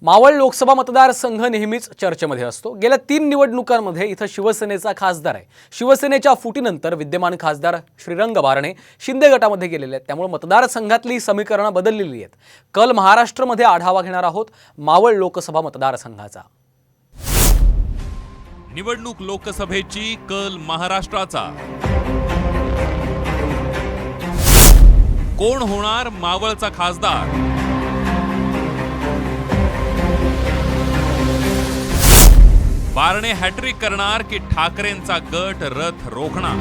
मावळ लोकसभा मतदारसंघ नेहमीच चर्चेमध्ये असतो। गेल्या 3 निवडणुकांमध्ये इथं शिवसेनेचा खासदार आहे। शिवसेनेच्या फुटीनंतर विद्यमान खासदार श्रीरंग बारणे शिंदे गटामध्ये गेलेले आहेत। त्यामुळे मतदारसंघातली समीकरणं बदललेली आहेत। कल महाराष्ट्रामध्ये आढावा घेणार आहोत मावळ लोकसभा मतदारसंघाचा। निवडणूक लोकसभेची कल महाराष्ट्राचा। कोण होणार मावळचा खासदार? बारणे हॅट्रिक करणार की ठाकरेंचा गट रथ रोखणार?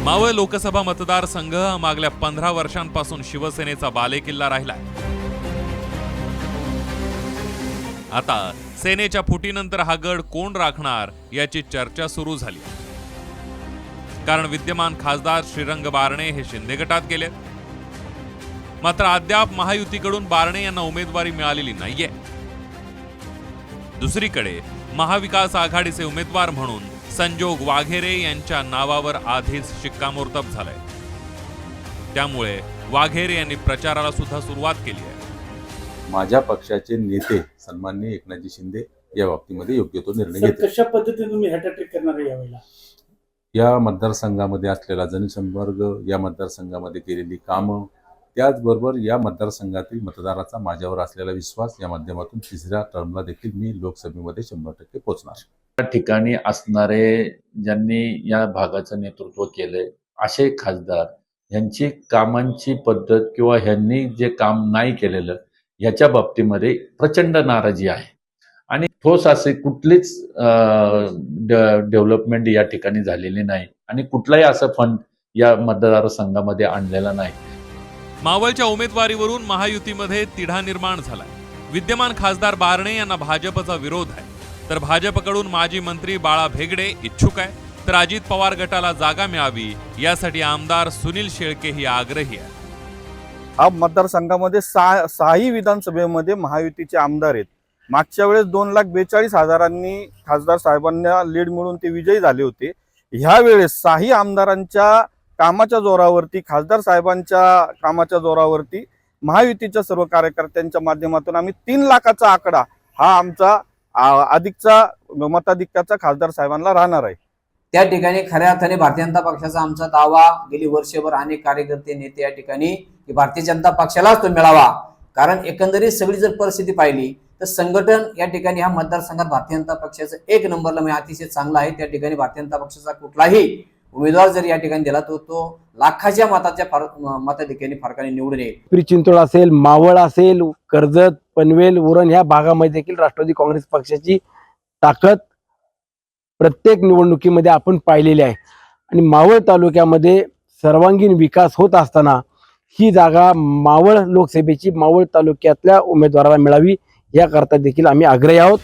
मावळ लोकसभा मतदारसंघ मागल्या 15 वर्षांपासून शिवसेनेचा बालेकिल्ला राहिलाय। आता सेनेच्या फुटीनंतर हा गड कोण राखणार याची चर्चा सुरू झाली, कारण विद्यमान खासदार श्रीरंग बारणे हे शिंदे गटात गेले। मात्र अद्याप महायुतीकडून बारणे यांना उमेदवारी मिळालेली नाहीये। दुसरीकडे महाविकास आघाडीचे उमेदवार म्हणून संजोग वाघेरे यांच्या नावावर आधीच शिक्कामोर्तब झालंय। त्यामुळे वाघेरे यांनी प्रचाराला सुद्धा सुरुवात केली आहे। माझ्या पक्षाचे नेते सन्माननीय एकनाथजी शिंदे या बाबतीमध्ये योग्य तो निर्णय घेतील। कशा पद्धतीने तुम्ही हॅट्रिक करणार आहे यावेळेला? या मतदारसंघामध्ये असलेला जनसंपर्क, या मतदारसंघामध्ये केलेली कामं, त्याचबरोबर या मतदारसंघातील मतदाराचा माझ्यावर असलेला विश्वास या माध्यमातून तिसऱ्या टर्मला देखील मी लोकसभेमध्ये 100% पोहोचणार। त्या ठिकाणी असणारे ज्यांनी या भागाचं नेतृत्व केलंय असे खासदार यांची कामांची पद्धत किंवा ह्यांनी जे काम नाही केलेलं ह्याच्या बाबतीमध्ये प्रचंड नाराजी आहे आणि ठोस असे कुठलीच डेव्हलपमेंट या ठिकाणी झालेली नाही आणि कुठलाही असं फंड या मतदारसंघामध्ये आणलेला नाही। मावळच्या उमेदवारीवरून महायुतीमध्ये तिढा निर्माण झालाय। विद्यमान खासदार बारणे यांना भाजपचा विरोध आहे, तर भाजपकडून माजी मंत्री बाळा भेगडे इच्छुक आहे, तर अजित पवार गटाला जागा मिळावी यासाठी आमदार सुनील शेळके ही आग्रही आहे। हा मतदारसंघामध्ये सहाही विधानसभेमध्ये महायुतीचे आमदार आहेत। मागच्या वेळेस 2,42,000 खासदार साहेबांना लीड मिळून ते विजयी झाले होते। ह्या वेळेस सहाही आमदारांच्या कामाच्या जोरावरती, खासदार साहेबांच्या कामाच्या जोरावरती महायुतीच्या सर्व कार्यकर्त्यांच्या माध्यमातून आम्ही 3 लाखाचा आकडा हा आमचा अधिकचा मताधिक्याचा खासदार साहेबांना राहणार आहे। त्या ठिकाणी खऱ्या अर्थाने भारतीय जनता पक्षाचा आमचा दावा गेली वर्षभर अनेक कार्यकर्ते नेते या ठिकाणी की भारतीय जनता पक्षालाच तो मिळावा, कारण एकंदरीत सगळी जर परिस्थिती पाहिली तर संघटन या ठिकाणी ह्या मतदारसंघात भारतीय जनता पक्षाचं 1 नंबरला म्हणजे अतिशय चांगला आहे। त्या ठिकाणी भारतीय जनता पक्षाचा कुठलाही उमेदवार जर या ठिकाणी दिला तो लाखाच्या मताधिक्याने फरकाने निवडून येईल। पिंपरी चिंचवड असेल, मावळ असेल, कर्जत, पनवेल, उरण ह्या भागामध्ये देखील राष्ट्रवादी काँग्रेस पक्षाची ताकद प्रत्येक निवडणुकीमध्ये आपण पाहिलेली आहे आणि मावळ तालुक्यामध्ये सर्वांगीण विकास होत असताना ही जागा मावळ लोकसभेची मावळ तालुक्यातल्या उमेदवाराला मिळावी याकरता देखील आम्ही आग्रही आहोत।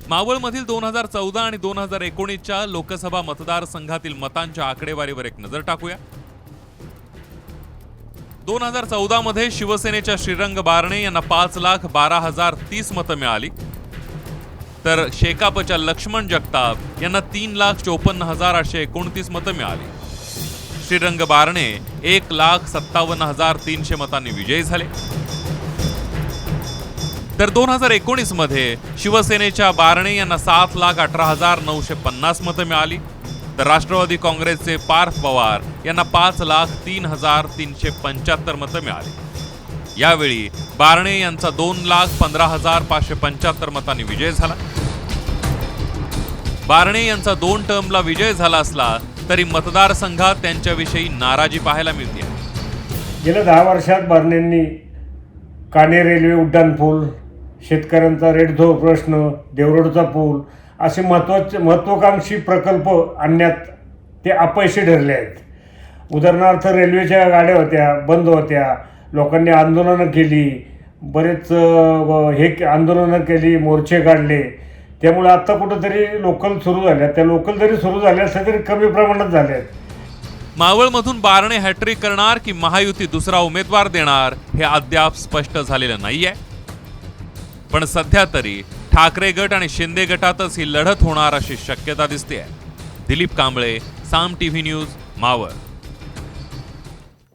मावळमधील 2014 आणि 2019च्या लोकसभा मतदारसंघातील मतांच्या आकडेवारीवर एक नजर टाकूया। 2014 मध्ये शिवसेनेच्या श्रीरंग बारणे यांना 5,12,030 मतं मिळाली, तर शेकापच्या लक्ष्मण जगताप यांना 3,54,829 मतं मिळाली। श्रीरंग बारणे 1,57,300 मतांनी विजयी झाले, तर 2019 मध्ये शिवसेनेच्या बारणे यांना 7,18,950 मतं मिळाली, तर राष्ट्रवादी काँग्रेसचे पार्थ पवार यांना 5,03,375 मतं मिळाली। यावेळी बारणे यांचा 2,15,575 मतांनी विजय झाला। बारणे यांचा 2 टर्मला विजय झाला असला तरी मतदारसंघात त्यांच्याविषयी नाराजी पाहायला मिळते। गेल्या 10 वर्षात बारणेंनी काणे रेल्वे उड्डाणपूल, शेतकऱ्यांचा रेडझो प्रश्न, देवरोडचा पूल असे महत्त्वाकांक्षी प्रकल्प आणण्यात ते अपयशी ठरले आहेत। उदाहरणार्थ रेल्वेच्या गाड्या होत्या, बंद होत्या, लोकांनी आंदोलनं केली, बरेच आंदोलनं केली, मोर्चे काढले। त्यामुळे आता कुठंतरी लोकल सुरू झाल्या, त्या लोकल जरी सुरू झाल्या असल्या तरी कमी प्रमाणात झाल्या आहेत। मावळमधून बारणे हॅट्रिक करणार की महायुती दुसरा उमेदवार देणार हे अद्याप स्पष्ट झालेलं नाहीये, पण सध्या तरी ठाकरे गट आणि शिंदे गटातच ही लढत होणार अशी शक्यता दिसते आहे। दिलीप कांबळे, साम टीव्ही न्यूज, मावळ।